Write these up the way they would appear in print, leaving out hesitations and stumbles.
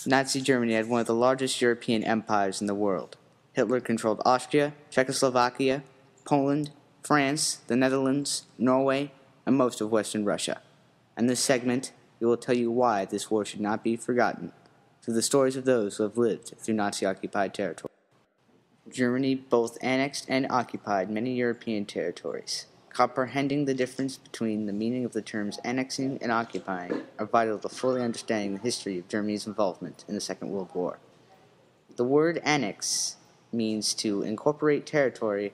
Nazi Germany had one of the largest European empires in the world. Hitler controlled Austria, Czechoslovakia, Poland, France, the Netherlands, Norway, and most of Western Russia. In this segment, we will tell you why this war should not be forgotten, through the stories of those who have lived through Nazi-occupied territory. Germany both annexed and occupied many European territories. Comprehending the difference between the meaning of the terms annexing and occupying are vital to fully understanding the history of Germany's involvement in the Second World War. The word annex means to incorporate territory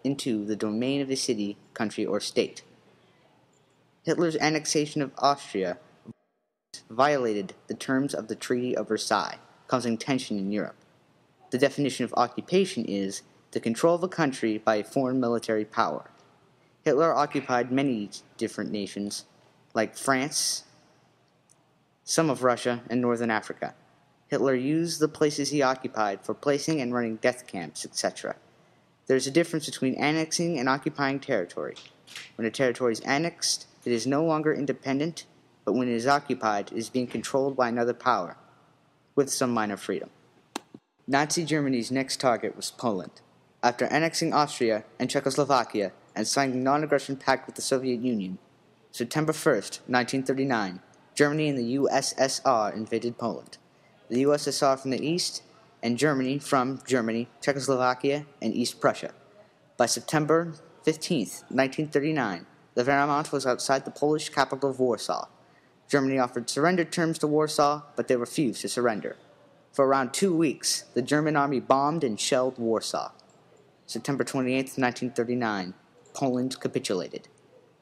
into the domain of a city, country, or state. Hitler's annexation of Austria violated the terms of the Treaty of Versailles, causing tension in Europe. The definition of occupation is the control of a country by a foreign military power. Hitler occupied many different nations, like France, some of Russia, and northern Africa. Hitler used the places he occupied for placing and running death camps, etc. There is a difference between annexing and occupying territory. When a territory is annexed, it is no longer independent, but when it is occupied, it is being controlled by another power, with some minor freedom. Nazi Germany's next target was Poland. After annexing Austria and Czechoslovakia and signing a non-aggression pact with the Soviet Union, September 1st, 1939, Germany and the USSR invaded Poland. The USSR from the east, and Germany from Germany, Czechoslovakia, and East Prussia. By September 15th, 1939, the Wehrmacht was outside the Polish capital of Warsaw. Germany offered surrender terms to Warsaw, but they refused to surrender. For around 2 weeks, the German army bombed and shelled Warsaw. September 28, 1939, Poland capitulated.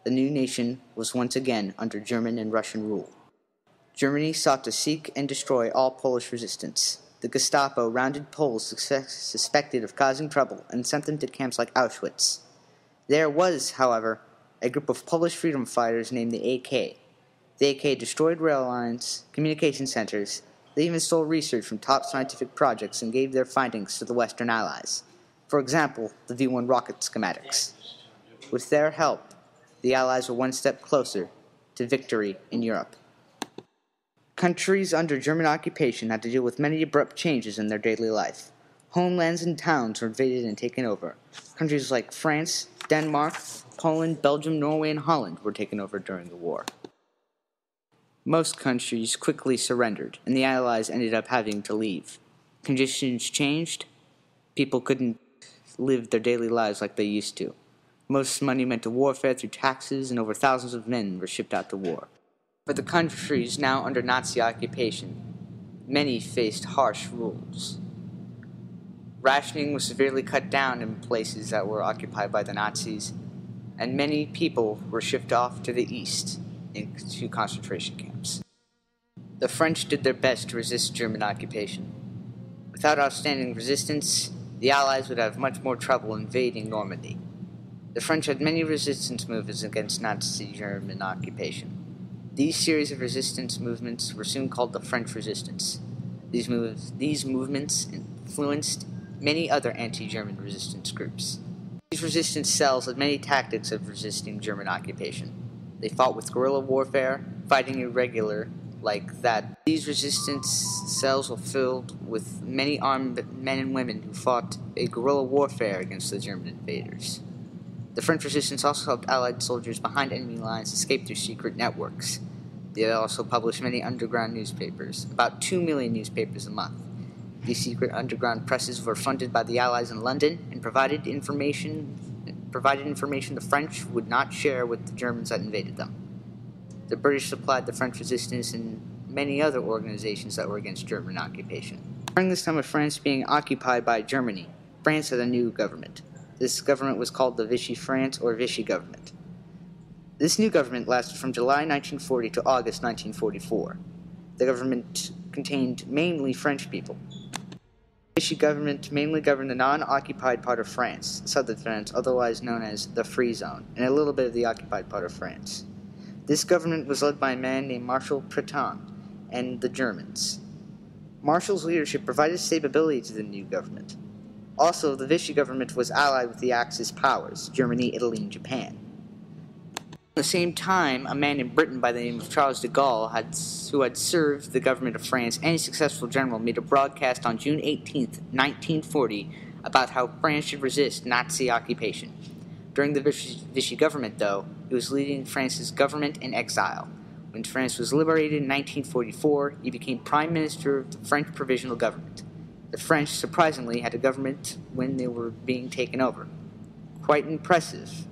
The new nation was once again under German and Russian rule. Germany sought to seek and destroy all Polish resistance. The Gestapo rounded Poles suspected of causing trouble and sent them to camps like Auschwitz. There was, however, a group of Polish freedom fighters named the AK. The AK destroyed rail lines, communication centers. They even stole research from top scientific projects and gave their findings to the Western Allies. For example, the V-1 rocket schematics. With their help, the Allies were one step closer to victory in Europe. Countries under German occupation had to deal with many abrupt changes in their daily life. Homelands and towns were invaded and taken over. Countries like France, Denmark, Poland, Belgium, Norway, and Holland were taken over during the war. Most countries quickly surrendered, and the Allies ended up having to leave. Conditions changed. People couldn't live their daily lives like they used to. Most money went to warfare through taxes, and over thousands of men were shipped out to war. For the countries now under Nazi occupation, many faced harsh rules. Rationing was severely cut down in places that were occupied by the Nazis, and many people were shipped off to the east into concentration camps. The French did their best to resist German occupation. Without outstanding resistance, the Allies would have much more trouble invading Normandy. The French had many resistance movements against Nazi German occupation. These series of resistance movements were soon called the French Resistance. These movements influenced many other anti-German resistance groups. These resistance cells had many tactics of resisting German occupation. They fought with guerrilla warfare, fighting irregular like that. These resistance cells were filled with many armed men and women who fought a guerrilla warfare against the German invaders. The French resistance also helped Allied soldiers behind enemy lines escape through secret networks. They also published many underground newspapers, about 2 million newspapers a month. These secret underground presses were funded by the Allies in London and provided information the French would not share with the Germans that invaded them. The British supplied the French resistance and many other organizations that were against German occupation. During this time of France being occupied by Germany, France had a new government. This government was called the Vichy France or Vichy government. This new government lasted from July 1940 to August 1944. The government contained mainly French people. The Vichy government mainly governed the non-occupied part of France, southern France, otherwise known as the Free Zone, and a little bit of the occupied part of France. This government was led by a man named Marshal Pétain and the Germans. Marshall's leadership provided stability to the new government. Also, the Vichy government was allied with the Axis powers, Germany, Italy, and Japan. At the same time, a man in Britain by the name of Charles de Gaulle, who had served the government of France and a successful general, made a broadcast on June 18, 1940, about how France should resist Nazi occupation. During the Vichy government, though, he was leading France's government in exile. When France was liberated in 1944, he became Prime Minister of the French Provisional Government. The French, surprisingly, had a government when they were being taken over. Quite impressive,